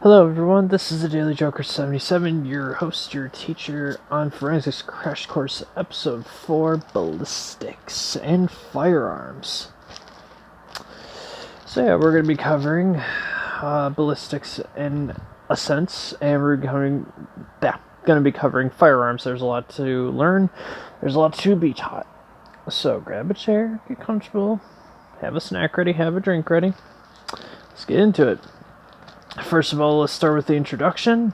Hello everyone, this is the Daily Joker 77, your host, your teacher on Forensics Crash Course Episode 4, Ballistics and Firearms. So yeah, we're going to be covering ballistics in a sense, and we're going to be covering firearms. There's a lot to learn, there's a lot to be taught. So grab a chair, get comfortable, have a snack ready, have a drink ready. Let's get into it. First of all, let's start with the introduction.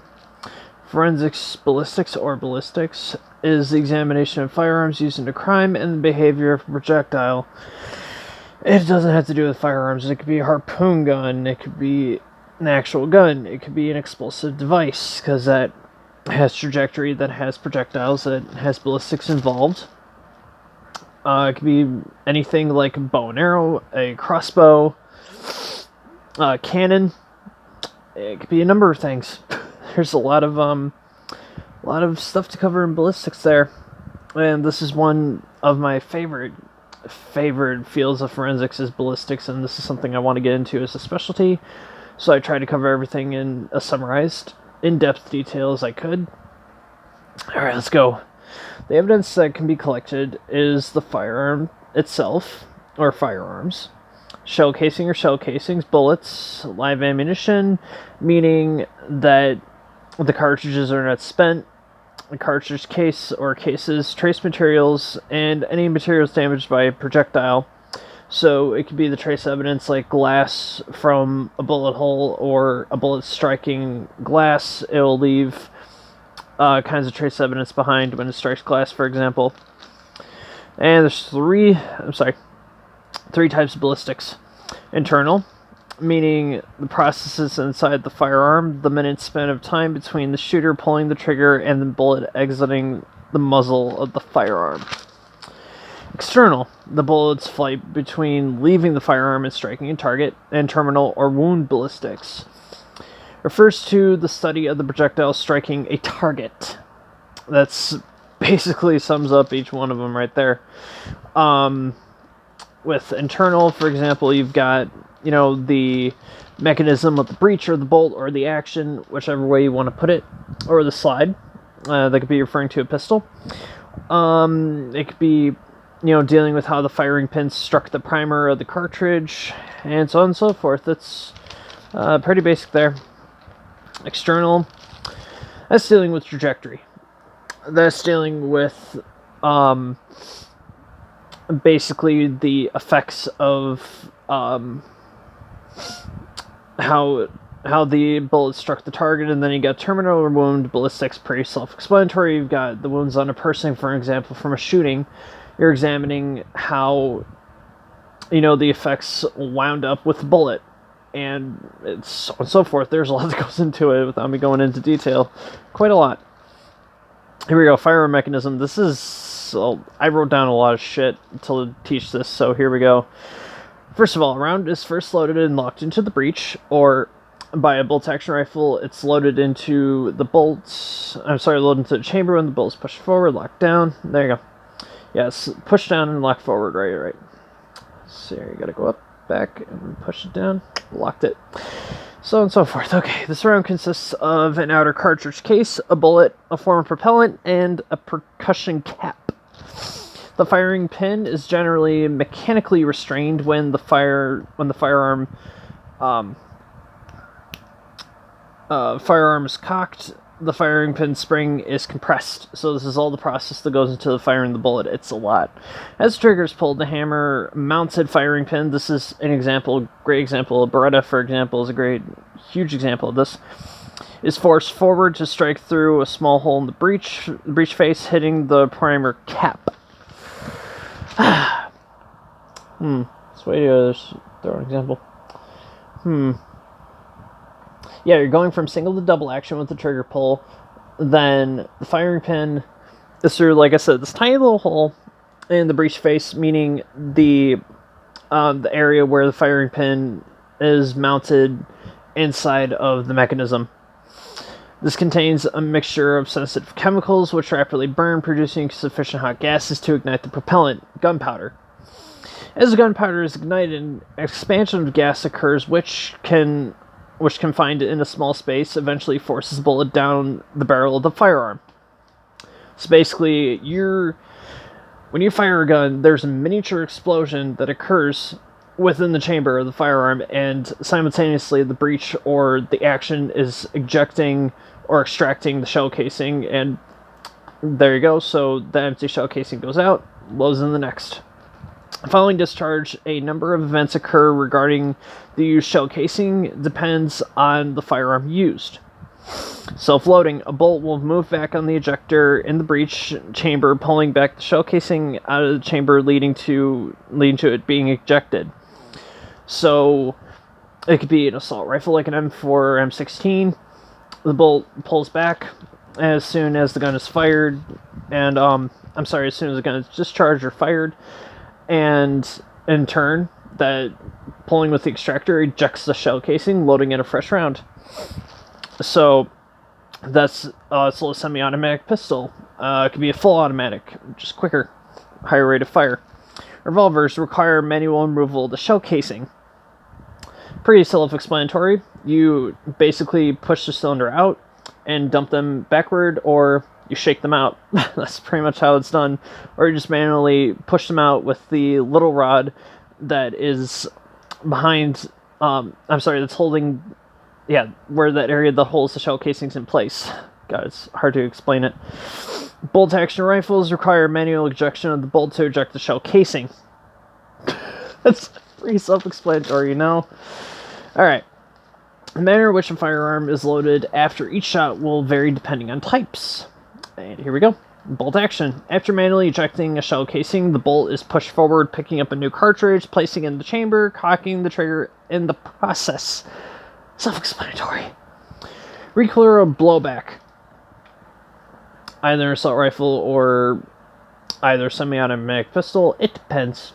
Forensics ballistics, or ballistics, is the examination of firearms used in a crime and the behavior of a projectile. It doesn't have to do with firearms. It could be a harpoon gun, it could be an actual gun, it could be an explosive device, because that has trajectory, that has projectiles, that has ballistics involved. It could be anything like a bow and arrow, a crossbow, a cannon. It could be a number of things. There's a lot of stuff to cover in ballistics there, and this is one of my favorite fields of forensics is ballistics, and this is something I want to get into as a specialty. So I try to cover everything in a summarized, in-depth detail as I could. All right, let's go. The evidence that can be collected is the firearm itself, or firearms. Shell casing or shell casings, bullets, live ammunition, meaning that the cartridges are not spent, a cartridge case or cases, trace materials, and any materials damaged by a projectile. So it could be the trace evidence like glass from a bullet hole or a bullet striking glass. It'll leave kinds of trace evidence behind when it strikes glass, for example. And there's three types of ballistics. Internal, meaning the processes inside the firearm, the minute span of time between the shooter pulling the trigger and the bullet exiting the muzzle of the firearm. External, the bullet's flight between leaving the firearm and striking a target. And terminal, or wound ballistics, refers to the study of the projectile striking a target. That's basically sums up each one of them right there. With internal, for example, you've got, the mechanism of the breech or the bolt or the action, whichever way you want to put it, or the slide. That could be referring to a pistol. It could be, dealing with how the firing pin struck the primer of the cartridge, and so on and so forth. It's pretty basic there. External, that's dealing with trajectory. That's dealing with basically the effects of how the bullet struck the target. And then you got terminal or wound ballistics, pretty self-explanatory. You've got the wounds on a person, for example, from a shooting. You're examining how the effects wound up with the bullet, and it's so on and so forth. There's a lot that goes into it without me going into detail. Quite a lot. Here we go. Firearm mechanism. This is... I wrote down a lot of shit to teach this, so here we go. First of all, a round is first loaded and locked into the breech, or by a bolt-action rifle, it's loaded into the bolts. Loaded into the chamber when the bolt is pushed forward, locked down. There you go. Yes, push down and lock forward. Right. So you gotta go up, back, and push it down. Locked it. So on and so forth. Okay, this round consists of an outer cartridge case, a bullet, a form of propellant, and a percussion cap. The firing pin is generally mechanically restrained when the firearm is cocked. The firing pin spring is compressed. So this is all the process that goes into the firing the bullet. It's a lot. As trigger is pulled, the hammer mounted firing pin. This is an example, great example. Beretta, for example, is a huge example of this. Is forced forward to strike through a small hole in the breech face, hitting the primer cap. This way to throw an example. Yeah, you're going from single to double action with the trigger pull. Then the firing pin is through, like I said, this tiny little hole in the breech face, meaning the area where the firing pin is mounted inside of the mechanism. This contains a mixture of sensitive chemicals which rapidly burn, producing sufficient hot gases to ignite the propellant, gunpowder. As the gunpowder is ignited, an expansion of gas occurs which can which confined in a small space eventually forces the bullet down the barrel of the firearm. So basically, when you fire a gun, there's a miniature explosion that occurs within the chamber of the firearm, and simultaneously the breech or the action is ejecting or extracting the shell casing, and there you go. So the empty shell casing goes out, loads in the next. Following discharge, a number of events occur regarding the used shell casing. Depends on the firearm used. Self-loading. A bolt will move back on the ejector in the breech chamber, pulling back the shell casing out of the chamber, leading to it being ejected. So it could be an assault rifle like an M4 or M16. The bolt pulls back as soon as the gun is fired, and as soon as the gun is discharged or fired, and in turn, that pulling with the extractor ejects the shell casing, loading in a fresh round. So that's a semi-automatic pistol. It could be a full automatic, just quicker, higher rate of fire. Revolvers require manual removal of the shell casing. Pretty self-explanatory. You basically push the cylinder out and dump them backward, or you shake them out. That's pretty much how it's done. Or you just manually push them out with the little rod that is behind, that's holding, where that area that holds the shell casings in place. God, it's hard to explain it. Bolt action rifles require manual ejection of the bolt to eject the shell casing. That's pretty self-explanatory, you know? Alright. The manner in which a firearm is loaded after each shot will vary depending on types. And here we go. Bolt action. After manually ejecting a shell casing, the bolt is pushed forward, picking up a new cartridge, placing it in the chamber, cocking the trigger in the process. Self-explanatory. Recoil or blowback. Either assault rifle or either semi-automatic pistol. It depends.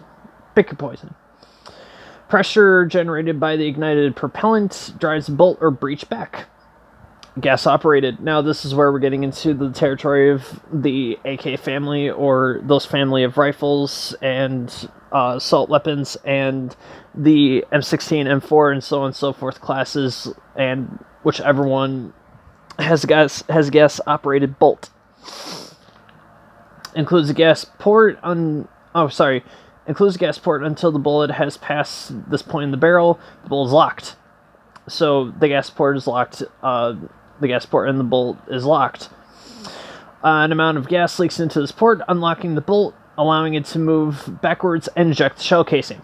Pick your poison. Pressure generated by the ignited propellant drives the bolt or breech back. Gas operated. Now this is where we're getting into the territory of the AK family, or those family of rifles and assault weapons, and the M16, M4, and so on and so forth classes, and whichever one has gas operated bolt. Includes a gas port includes a gas port until the bullet has passed this point in the barrel. The bolt is locked. So the gas port is locked. The gas port in the bolt is locked. An amount of gas leaks into this port, unlocking the bolt, allowing it to move backwards and eject the shell casing.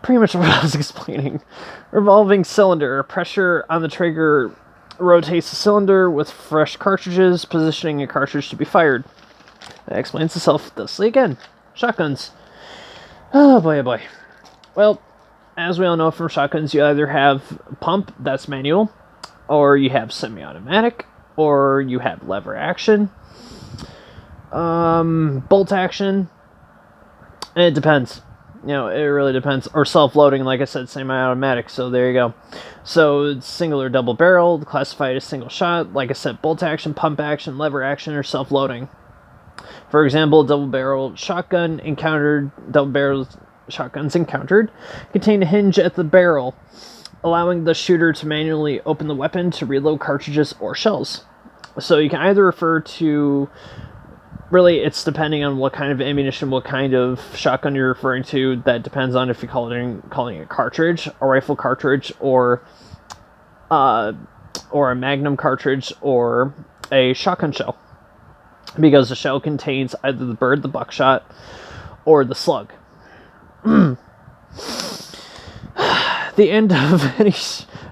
Pretty much what I was explaining. Revolving cylinder. Pressure on the trigger rotates the cylinder with fresh cartridges, positioning a cartridge to be fired. That explains itself thusly again. Shotguns. Oh boy, oh boy. Well, as we all know from shotguns, you either have pump, that's manual, or you have semi-automatic, or you have lever action, bolt action. It depends. You know, it really depends. Or self-loading, like I said, semi-automatic, so there you go. So it's single or double barrel, classified as single shot. Like I said, bolt action, pump action, lever action, or self-loading. For example, double-barrel shotguns encountered contain a hinge at the barrel, allowing the shooter to manually open the weapon to reload cartridges or shells. So you can either refer to, really, it's depending on what kind of ammunition, what kind of shotgun you're referring to. That depends on if you're calling it a cartridge, a rifle cartridge, or a magnum cartridge, or a shotgun shell. Because the shell contains either the bird, the buckshot, or the slug. The end of any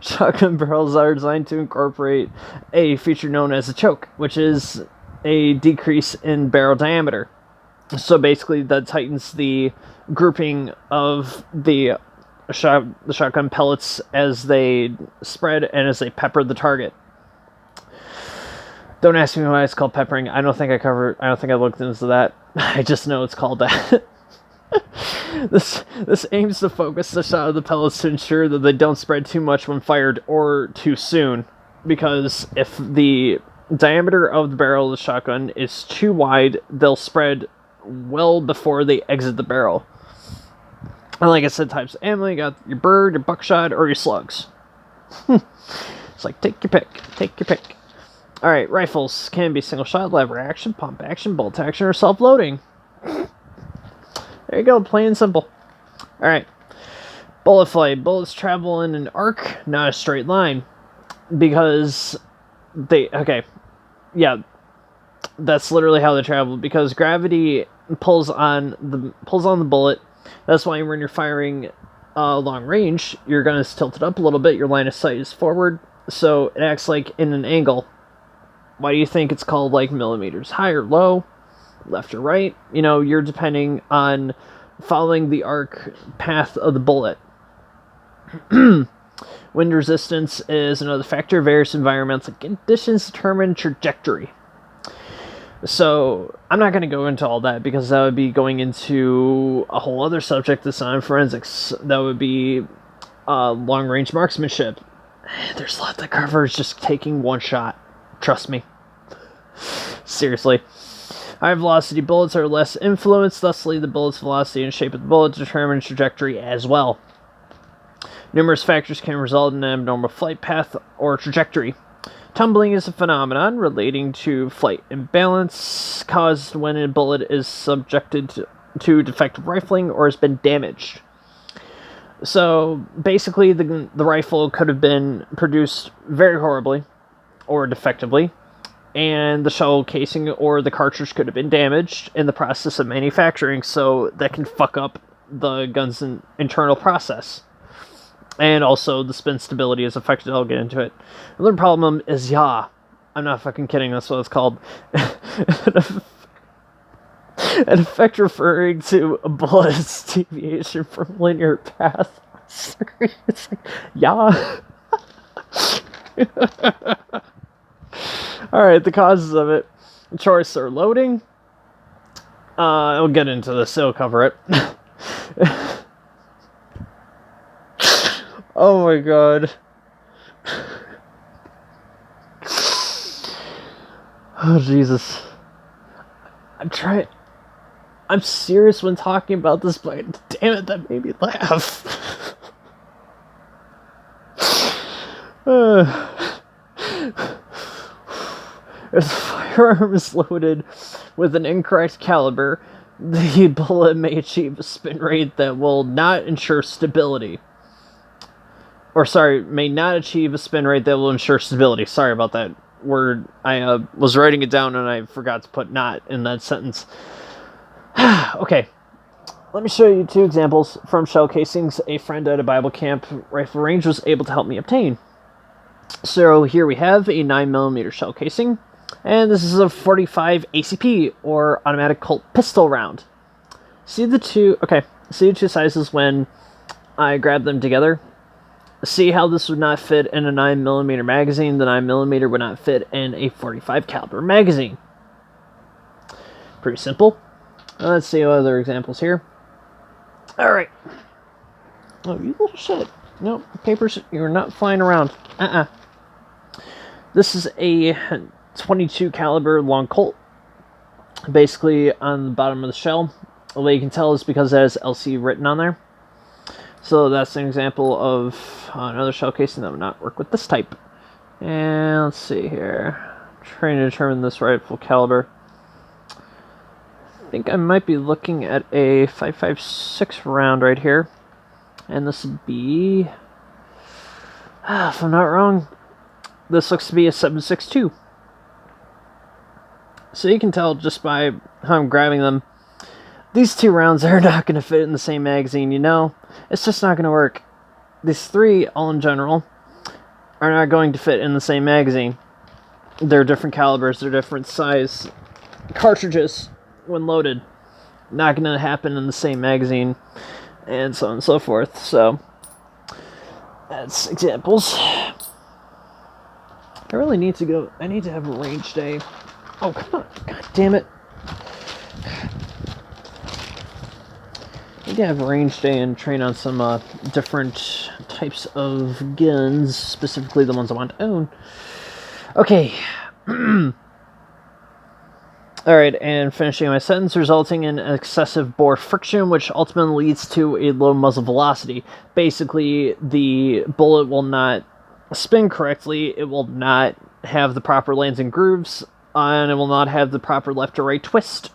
shotgun barrels are designed to incorporate a feature known as a choke, which is a decrease in barrel diameter. So basically that tightens the grouping of the shotgun pellets as they spread and as they pepper the target. Don't ask me why it's called peppering. I don't think I looked into that. I just know it's called that. This aims to focus the shot of the pellets to ensure that they don't spread too much when fired or too soon. Because if the diameter of the barrel of the shotgun is too wide, they'll spread well before they exit the barrel. And like I said, types of ammo, you got your bird, your buckshot, or your slugs. It's like, take your pick. Take your pick. Alright, rifles can be single shot, lever action, pump action, bolt action, or self-loading. There you go, plain and simple. Alright. Bullet flight. Bullets travel in an arc, not a straight line. Because they... Okay. Yeah. That's literally how they travel. Because gravity pulls on the bullet. That's why when you're firing long range, you're going to tilt it up a little bit. Your line of sight is forward. So it acts like in an angle. Why do you think it's called like millimeters? High or low? Left or right? You know, you're depending on following the arc path of the bullet. Wind resistance is another factor. Various environmental conditions determine trajectory. So I'm not going to go into all that because that would be going into a whole other subject that's not in forensics. That would be long-range marksmanship. There's a lot that covers just taking one shot. Trust me. Seriously. High velocity bullets are less influenced, thusly the bullet's velocity and shape of the bullet determine trajectory as well. Numerous factors can result in an abnormal flight path or trajectory. Tumbling is a phenomenon relating to flight imbalance caused when a bullet is subjected to defective rifling or has been damaged. So basically the rifle could have been produced very horribly or defectively, and the shell casing or the cartridge could have been damaged in the process of manufacturing, so that can fuck up the gun's internal process. And also, the spin stability is affected. I'll get into it. Another problem is yaw. I'm not fucking kidding. That's what it's called. An effect referring to a bullet's deviation from linear path. It's like, yaw. Alright, the causes of it. Choice or loading. I'll get into this. It'll cover it. Oh my god. Oh Jesus. I'm serious when talking about this, but damn it, that made me laugh. If the firearm is loaded with an incorrect caliber, the bullet may achieve a spin rate that will not ensure stability. Or sorry, may not achieve a spin rate that will ensure stability. Sorry about that word. I was writing it down and I forgot to put not in that sentence. Okay, let me show you two examples from shell casings a friend at a Bible camp rifle range was able to help me obtain. So here we have a 9mm shell casing, and this is a 45 ACP, or automatic Colt pistol round. See the two sizes when I grab them together? See how this would not fit in a 9mm magazine? The 9mm would not fit in a 45 caliber magazine. Pretty simple. Let's see other examples here. Alright. Oh, you little shit. No, papers, you're not flying around. This is a 22 caliber long Colt. Basically on the bottom of the shell. The way you can tell is because it has LC written on there. So that's an example of another shell casing that would not work with this type. And let's see here. I'm trying to determine this rifle caliber. I think I might be looking at a 5.56 round right here. And this would be, if I'm not wrong, this looks to be a 7.62. So you can tell just by how I'm grabbing them, these two rounds are not going to fit in the same magazine, you know? It's just not going to work. These three, all in general, are not going to fit in the same magazine. They're different calibers, they're different size cartridges when loaded. Not going to happen in the same magazine, and so on and so forth. So, that's examples. I really need to go. I need to have a range day. Oh, come on. God damn it. I need to have a range day and train on some different types of guns, specifically the ones I want to own. Okay. Alright, and finishing my sentence, resulting in excessive bore friction, which ultimately leads to a low muzzle velocity. Basically, the bullet will not spin correctly, it will not have the proper lands and grooves, and it will not have the proper left or right twist.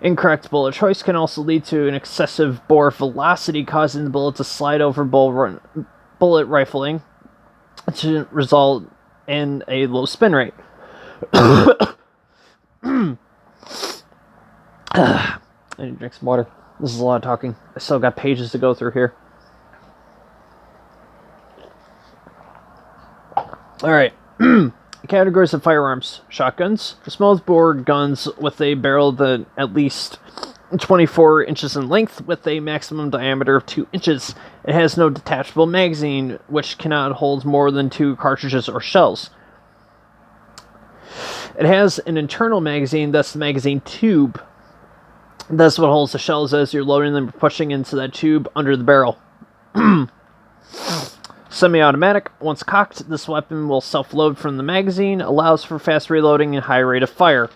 Incorrect bullet choice can also lead to an excessive bore velocity, causing the bullet to slide over bullet rifling, to result in a low spin rate. I need to drink some water. This is a lot of talking. I still got pages to go through here. Alright. Categories of firearms. Shotguns. The smallest bore guns with a barrel that at least 24 inches in length with a maximum diameter of 2 inches. It has no detachable magazine, which cannot hold more than 2 cartridges or shells. It has an internal magazine, that's the magazine tube. That's what holds the shells as you're loading them or pushing into that tube under the barrel. Semi-automatic. Once cocked, this weapon will self-load from the magazine, allows for fast reloading and high rate of fire.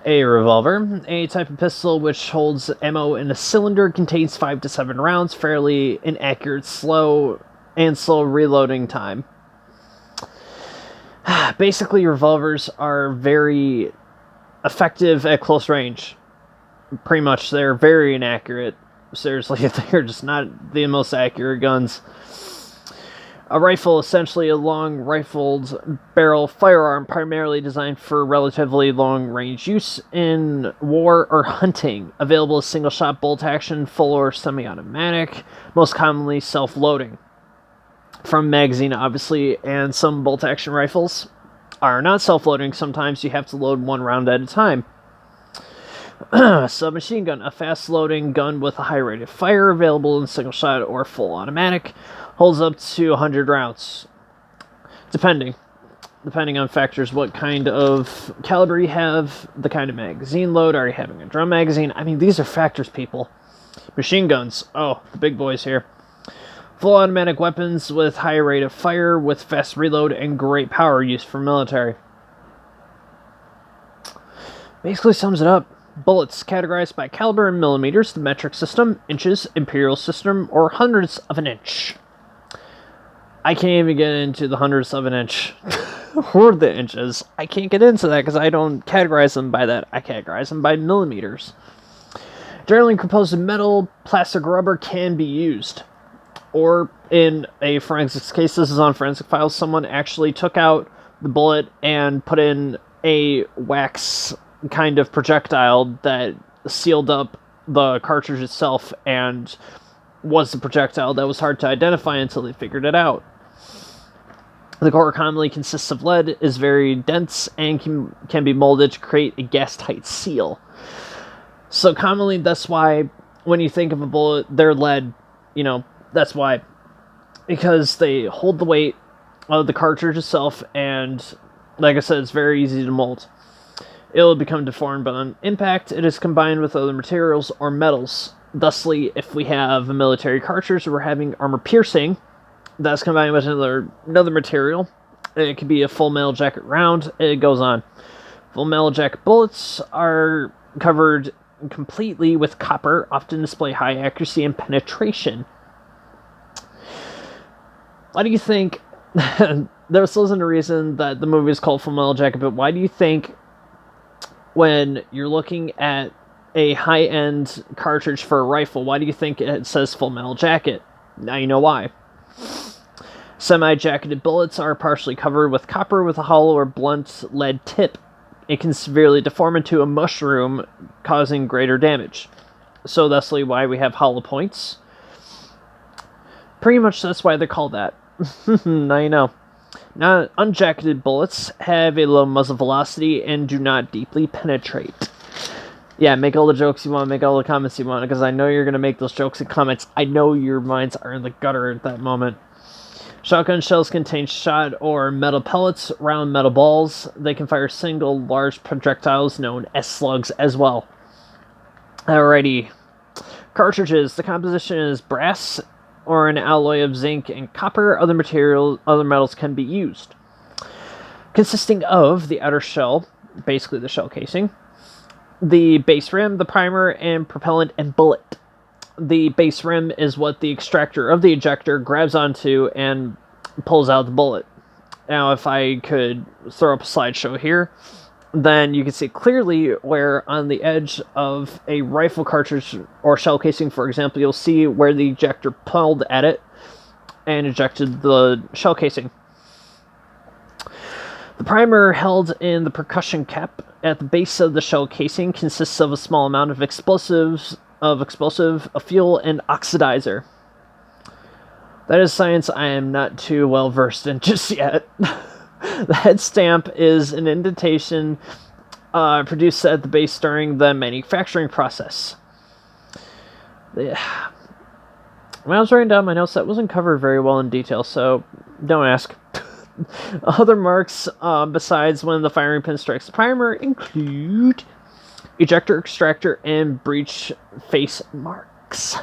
A revolver. A type of pistol which holds ammo in a cylinder, contains 5 to 7 rounds, fairly inaccurate, slow reloading time. Basically, revolvers are very effective at close range. Pretty much, they're very inaccurate. Seriously, they're just not the most accurate guns. A rifle, essentially a long rifled barrel firearm, primarily designed for relatively long-range use in war or hunting. Available as single-shot bolt action, full or semi-automatic, most commonly self-loading. From magazine, obviously, and some bolt-action rifles are not self-loading. Sometimes you have to load 1 round at a time. Submachine gun, a fast-loading gun with a high rate of fire, available in single-shot or full automatic. Holds up to 100 rounds, depending on factors. What kind of caliber you have, the kind of magazine load, are you having a drum magazine? I mean, these are factors, people. Machine guns, oh, the big boys here. Full automatic weapons with high rate of fire, with fast reload and great power, used for military. Basically sums it up. Bullets categorized by caliber in millimeters, the metric system, inches, imperial system, or hundredths of an inch. I can't even get into the hundredths of an inch or the inches. I can't get into that because I don't categorize them by that. I categorize them by millimeters. Generally composed of metal, plastic, rubber can be used. Or in a forensics case, this is on Forensic Files, someone actually took out the bullet and put in a wax kind of projectile that sealed up the cartridge itself and was the projectile that was hard to identify until they figured it out. The core commonly consists of lead, is very dense, and can be molded to create a gas-tight seal. So commonly, that's why when you think of a bullet, they're lead, that's why. Because they hold the weight of the cartridge itself, and like I said, it's very easy to mold. It will become deformed on impact. It is combined with other materials or metals. Thusly, if we have a military cartridge, we're having armor piercing. That's combined with another material. It could be a full metal jacket round. It goes on. Full metal jacket bullets are covered completely with copper, often display high accuracy and penetration. Why do you think... there wasn't a reason that the movie is called Full Metal Jacket, but why do you think when you're looking at a high-end cartridge for a rifle, why do you think it says Full Metal Jacket? Now you know why. Semi-jacketed bullets are partially covered with copper with a hollow or blunt lead tip. It can severely deform into a mushroom, causing greater damage. So thusly why we have hollow points. Pretty much that's why they're called that. Now you know. Now, unjacketed bullets have a low muzzle velocity and do not deeply penetrate. Yeah, make all the jokes you want, make all the comments you want, because I know you're going to make those jokes and comments. I know your minds are in the gutter at that moment. Shotgun shells contain shot or metal pellets, round metal balls. They can fire single large projectiles known as slugs as well. Alrighty. Cartridges. The composition is brass or an alloy of zinc and copper. Other metals can be used. Consisting of the outer shell, basically the shell casing, the base rim, the primer, and propellant and bullet. The base rim is what the extractor of the ejector grabs onto and pulls out the bullet. Now, if I could throw up a slideshow here, then you can see clearly where on the edge of a rifle cartridge or shell casing, for example, you'll see where the ejector pulled at it and ejected the shell casing. The primer held in the percussion cap at the base of the shell casing consists of a small amount of explosive, a fuel, and oxidizer. That is science I am not too well versed in just yet. The head stamp is an indentation produced at the base during the manufacturing process. When I was writing down my notes, that wasn't covered very well in detail, so don't ask. Other marks besides when the firing pin strikes the primer include ejector, extractor, and breech face marks.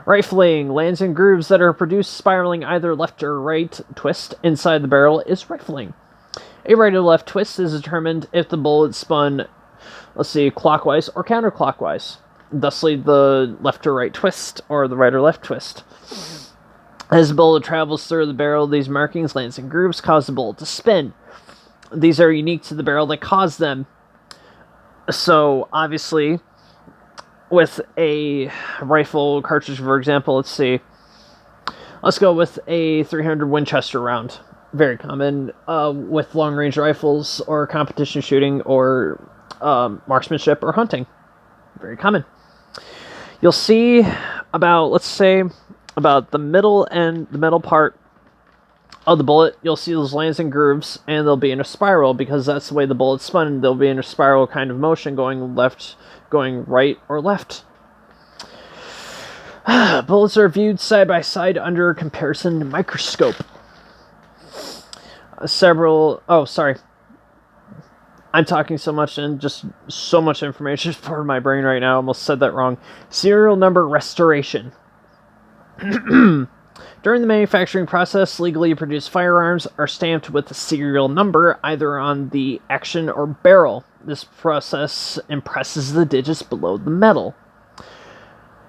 Rifling, lands and grooves that are produced spiraling either left or right twist inside the barrel is rifling. A right or left twist is determined if the bullet spun, clockwise or counterclockwise. Thusly, the left or right twist, or the right or left twist. As the bullet travels through the barrel, these markings, lands, and grooves cause the bullet to spin. These are unique to the barrel that cause them. So, obviously, with a rifle cartridge, for example, let's go with a 300 Winchester round. Very common with long-range rifles or competition shooting or marksmanship or hunting. Very common. You'll see about the middle part of the bullet, you'll see those lands and grooves, and they'll be in a spiral because that's the way the bullet's spun. They'll be in a spiral kind of motion, going right or left. Bullets are viewed side by side under a comparison microscope. I'm talking so much and just so much information for my brain right now. I almost said that wrong. Serial number restoration. During the manufacturing process, legally produced firearms are stamped with a serial number either on the action or barrel. This process impresses the digits below the metal.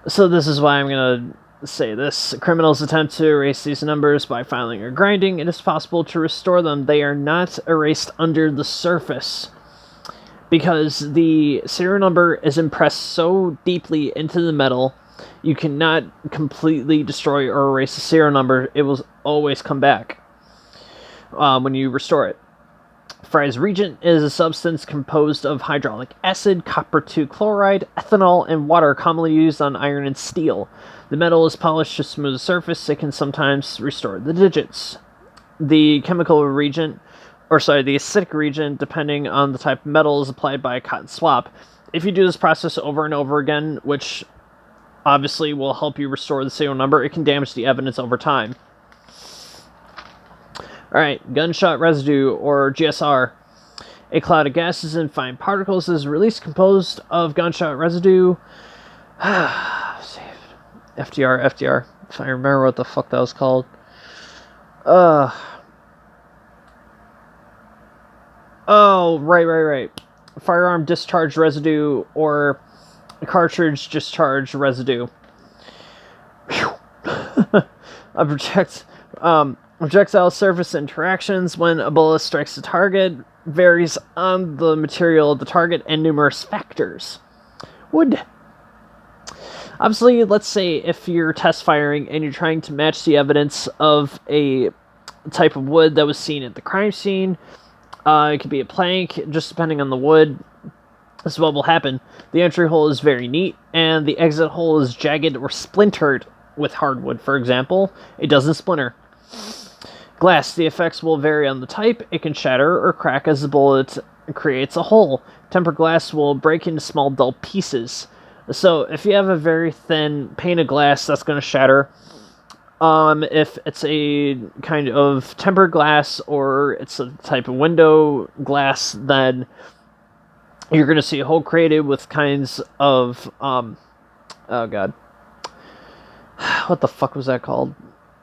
So this is why I'm going to say this. Criminals attempt to erase these numbers by filing or grinding. It is possible to restore them. They are not erased under the surface because the serial number is impressed so deeply into the metal, you cannot completely destroy or erase the serial number. It will always come back when you restore it. Fry's reagent is a substance composed of hydraulic acid, copper 2 chloride, ethanol, and water commonly used on iron and steel. The metal is polished to smooth the surface. It can sometimes restore the digits. The acidic reagent, depending on the type of metal, is applied by a cotton swab. If you do this process over and over again, which obviously will help you restore the serial number, it can damage the evidence over time. Alright, gunshot residue, or GSR. A cloud of gases and fine particles is released composed of gunshot residue. FDR, if I remember what the fuck that was called. Right. Firearm discharge residue, or cartridge discharge residue. Projectile surface interactions when a bullet strikes a target varies on the material of the target and numerous factors. Wood. Obviously, let's say if you're test firing and you're trying to match the evidence of a type of wood that was seen at the crime scene, it could be a plank, just depending on the wood. This is what will happen. The entry hole is very neat, and the exit hole is jagged or splintered. With hardwood, for example, it doesn't splinter. Glass. The effects will vary on the type. It can shatter or crack as the bullet creates a hole. Tempered glass will break into small, dull pieces. So, if you have a very thin pane of glass, that's going to shatter. If it's a kind of tempered glass or it's a type of window glass, then you're going to see a hole created with kinds of, oh god. What the fuck was that called?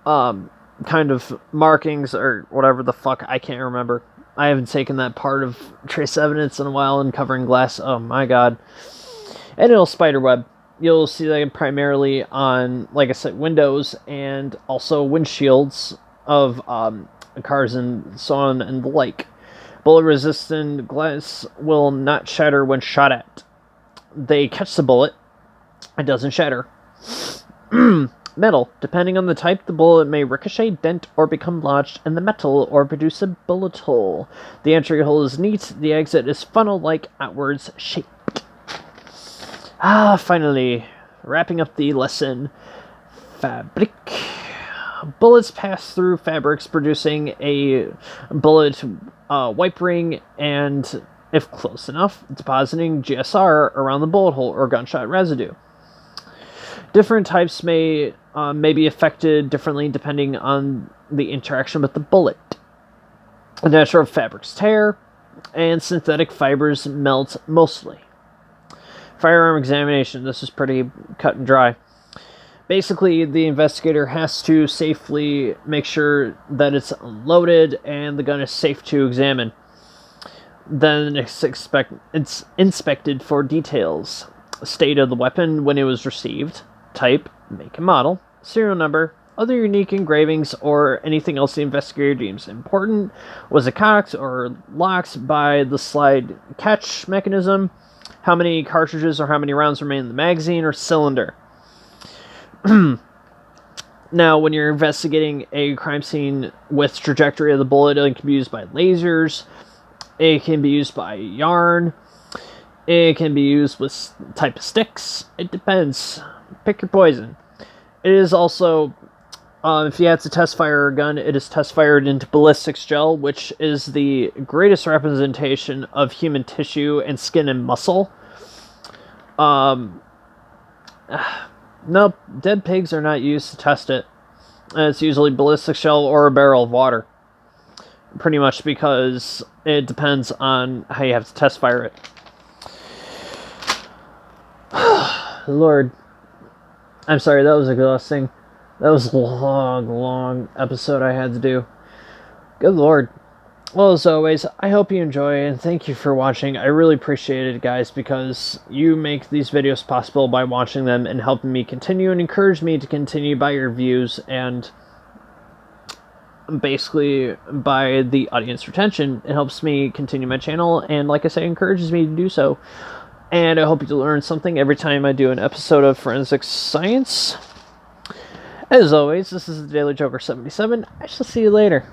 Kind of markings or whatever the fuck, I can't remember. I haven't taken that part of trace evidence in a while and covering glass. Oh my god. And it'll spiderweb. You'll see that primarily on, like I said, windows and also windshields of cars and so on and the like. Bullet-resistant glass will not shatter when shot at. They catch the bullet. It doesn't shatter. Metal. Depending on the type, the bullet may ricochet, dent, or become lodged in the metal or produce a bullet hole. The entry hole is neat. The exit is funnel-like, outwards shaped. Finally, wrapping up the lesson. Fabric. Bullets pass through fabrics, producing a bullet wipe ring and, if close enough, depositing GSR around the bullet hole or gunshot residue. Different types may be affected differently depending on the interaction with the bullet. Natural fabrics tear, and synthetic fibers melt mostly. Firearm examination. This is pretty cut and dry. Basically, the investigator has to safely make sure that it's loaded and the gun is safe to examine. Then it's inspected for details. State of the weapon when it was received, type, make and model, serial number, other unique engravings, or anything else the investigator deems important. Was it cocked or locked by the slide catch mechanism? How many cartridges or how many rounds remain in the magazine or cylinder? Now, when you're investigating a crime scene with trajectory of the bullet, it can be used by lasers. It can be used by yarn. It can be used with type of sticks. It depends. Pick your poison. It is also, if you have to test fire a gun, it is test fired into ballistics gel, which is the greatest representation of human tissue and skin and muscle. Nope, dead pigs are not used to test it. It's usually ballistic gel or a barrel of water. Pretty much because it depends on how you have to test fire it. Lord. I'm sorry, that was exhausting. That was a long episode I had to do. Good Lord. Well, as always, I hope you enjoy, and thank you for watching. I really appreciate it, guys, because you make these videos possible by watching them and helping me continue and encourage me to continue by your views and basically by the audience retention. It helps me continue my channel, and like I say, encourages me to do so. And I hope you learn something every time I do an episode of Forensic Science. As always, this is the Daily Joker 77. I shall see you later.